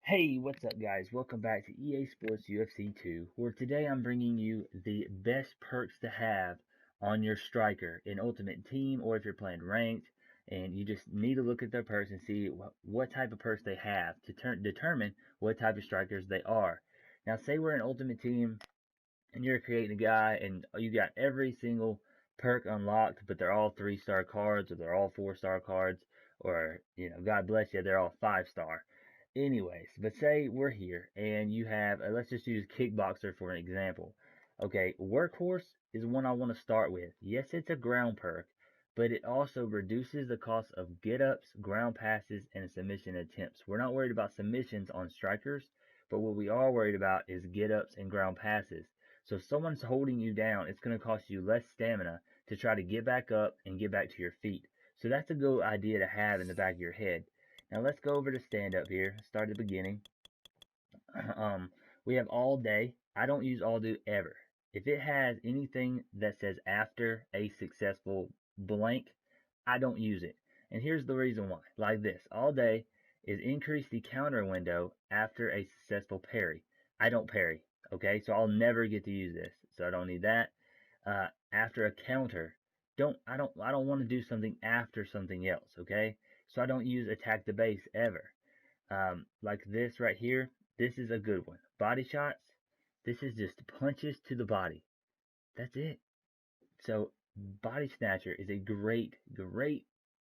Hey, what's up, guys? Welcome back to EA Sports UFC 2, where today I'm bringing you the best perks to have on your striker in Ultimate Team, or if you're playing ranked and you just need to look at their perks and see what type of perks they have to determine what type of strikers they are. Now, say we're in Ultimate Team and you're creating a guy and you got every single perk unlocked, but they're all 3-star cards or they're all 4-star cards, or, God bless you, they're all 5-star. Anyways, but say we're here and you have, let's just use Kickboxer for an example. Okay, Workhorse is one I want to start with. Yes, it's a ground perk, but it also reduces the cost of get ups, ground passes, and submission attempts. We're not worried about submissions on strikers, but what we are worried about is get ups and ground passes. So if someone's holding you down, it's going to cost you less stamina to try to get back up and get back to your feet. So that's a good idea to have in the back of your head. Now let's go over to stand up here. Start at the beginning. um, we have all day. I don't use all day ever. If it has anything that says after a successful blank, I don't use it. And here's the reason why. Like this, all day is increase the counter window after a successful parry. I don't parry. Okay, so I'll never get to use this. So I don't need that. After a counter, I don't want to do something after something else. Okay, so I don't use attack the base ever. Like this right here, this is a good one. Body shots, this is just punches to the body. That's it. So body snatcher is a great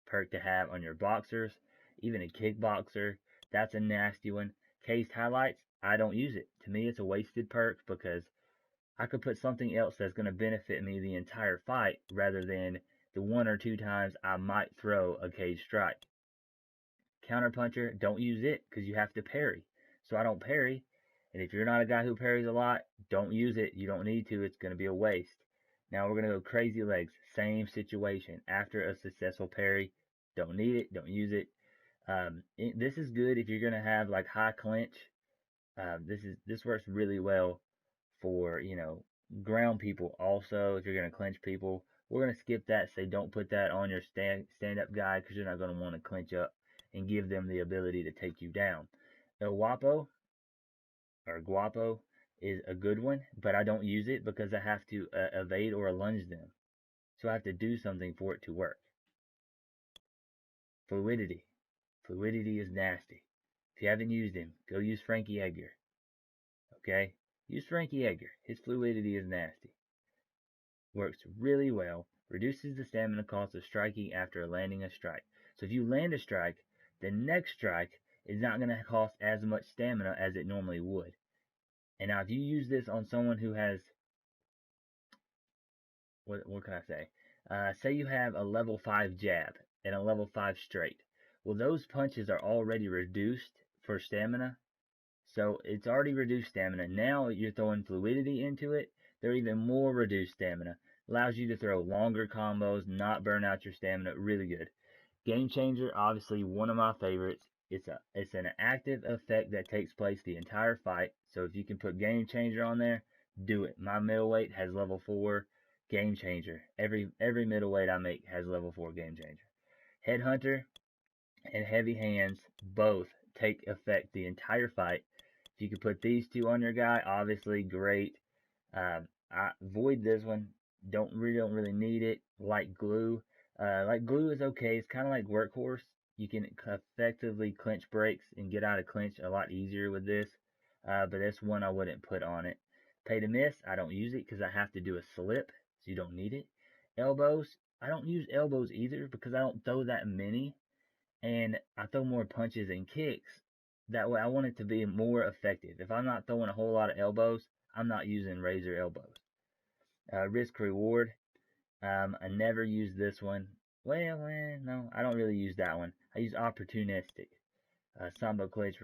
perk to have on your boxers, even a kickboxer. That's a nasty one. Cased highlights, I don't use it. To me, it's a wasted perk because I could put something else that's going to benefit me the entire fight rather than the one or two times I might throw a cage strike. Counterpuncher, don't use it because you have to parry. So I don't parry. And if you're not a guy who parries a lot, don't use it. You don't need to. It's going to be a waste. Now we're going to go crazy legs. Same situation. After a successful parry, don't need it. Don't use it. This is good if you're going to have like high clinch. This works really well for, ground people. Also, if you're going to clinch people, we're going to skip that. Say don't put that on your stand up guy because you're not going to want to clinch up and give them the ability to take you down. El Guapo or Guapo is a good one, but I don't use it because I have to evade or lunge them. So I have to do something for it to work. Fluidity. Fluidity is nasty. If you haven't used him, go use Frankie Edgar. Okay? Use Frankie Edgar. His fluidity is nasty. Works really well. Reduces the stamina cost of striking after landing a strike. So if you land a strike, the next strike is not going to cost as much stamina as it normally would. And now if you use this on someone who has, what can I say? Say you have a level 5 jab and a level 5 straight. Well, those punches are already reduced for stamina. So it's already reduced stamina. Now you're throwing fluidity into it. They're even more reduced stamina. Allows you to throw longer combos, not burn out your stamina. Really good. Game Changer, obviously one of my favorites. It's an active effect that takes place the entire fight. So if you can put Game Changer on there, do it. My middleweight has level 4 Game Changer. Every middleweight I make has level 4 Game Changer. Headhunter and Heavy Hands both take effect the entire fight. If you could put these two on your guy, obviously great. I avoid this one. Don't really need it. Light glue. Light glue is okay. It's kind of like Workhorse. You can effectively clinch breaks and get out of clinch a lot easier with this. But that's one I wouldn't put on it. Pay to miss. I don't use it because I have to do a slip, so you don't need it. Elbows. I don't use elbows either because I don't throw that many, and I throw more punches and kicks. That way I want it to be more effective. If I'm not throwing a whole lot of elbows, I'm not using razor elbows. Risk reward. I never use this one. Well, no, I don't really use that one. I use opportunistic. Sambo clutch,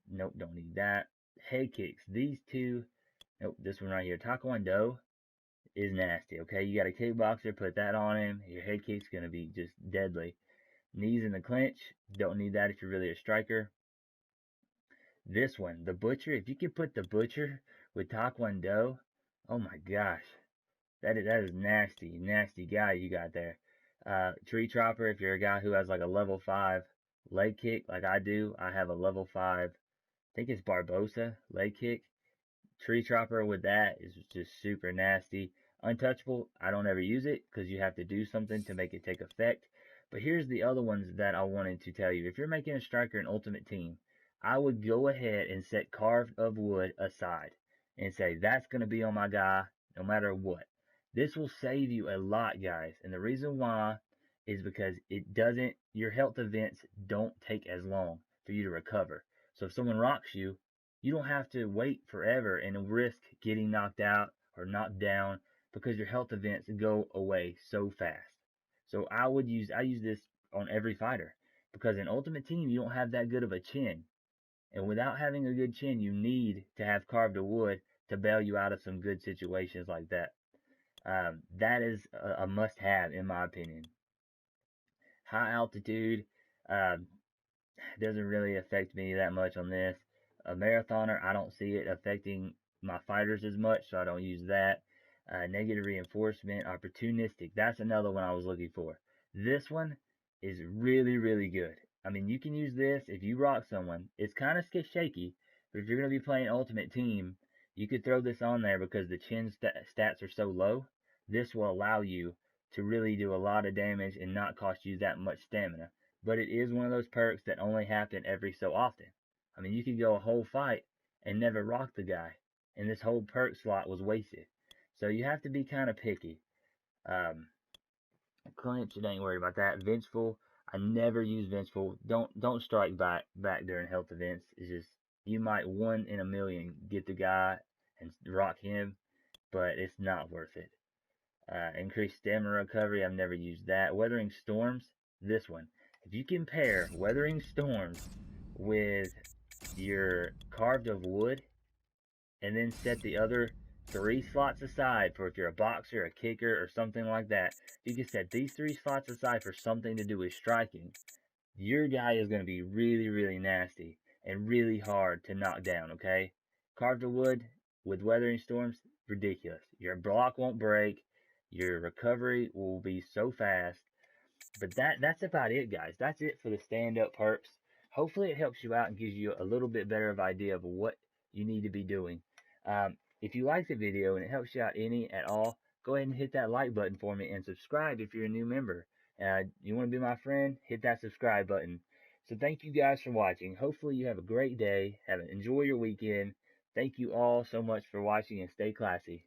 nope, don't need that. Head kicks. These two, nope, this one right here. Taekwondo is nasty, okay? You got a kickboxer, put that on him. Your head kick's going to be just deadly. Knees in the clinch, don't need that if you're really a striker. This one, the Butcher, if you can put the Butcher with Taekwondo, oh my gosh. That is nasty guy you got there. Tree Chopper, if you're a guy who has like a level 5 leg kick like I do, I have a level 5 think it's Barbosa, leg kick. Tree Chopper with that is just super nasty. Untouchable, I don't ever use it because you have to do something to make it take effect. But here's the other ones that I wanted to tell you. If you're making a striker an ultimate team, I would go ahead and set Carved of Wood aside and say that's going to be on my guy no matter what. This will save you a lot, guys. And the reason why is because your health events don't take as long for you to recover. So if someone rocks you, you don't have to wait forever and risk getting knocked out or knocked down because your health events go away so fast. So I use this on every fighter because in Ultimate Team you don't have that good of a chin. And without having a good chin, you need to have Carved of Wood to bail you out of some good situations like that. That is a must have in my opinion. High altitude, uh, doesn't really affect me that much on this. A marathoner, I don't see it affecting my fighters as much, so I don't use that. Negative reinforcement, opportunistic, that's another one I was looking for. This one is really, really good. I mean, you can use this if you rock someone. It's kind of shaky, but if you're going to be playing Ultimate Team, you could throw this on there because the chin stats are so low. This will allow you to really do a lot of damage and not cost you that much stamina, but it is one of those perks that only happen every so often. I mean, you could go a whole fight and never rock the guy, and this whole perk slot was wasted. So you have to be kind of picky. Um, Clinch, it ain't worried about that. Vengeful, I never use Vengeful. Don't strike back during health events. It's just you might 1 in a million get the guy and rock him, but it's not worth it. Increased stamina recovery, I've never used that. Weathering Storms, this one. If you compare Weathering Storms with your Carved of Wood, and then set the other 3 slots aside for if you're a boxer, a kicker, or something like that, you can set these 3 slots aside for something to do with striking. Your guy is going to be really, really nasty and really hard to knock down, okay? Carved of Wood with Weathering Storms, ridiculous. Your block won't break. Your recovery will be so fast. But that's about it, guys. That's it for the stand-up perks. Hopefully it helps you out and gives you a little bit better of idea of what you need to be doing. If you like the video and it helps you out any at all, go ahead and hit that like button for me and subscribe if you're a new member. You want to be my friend, hit that subscribe button. So thank you guys for watching. Hopefully you have a great day. Enjoy your weekend. Thank you all so much for watching and stay classy.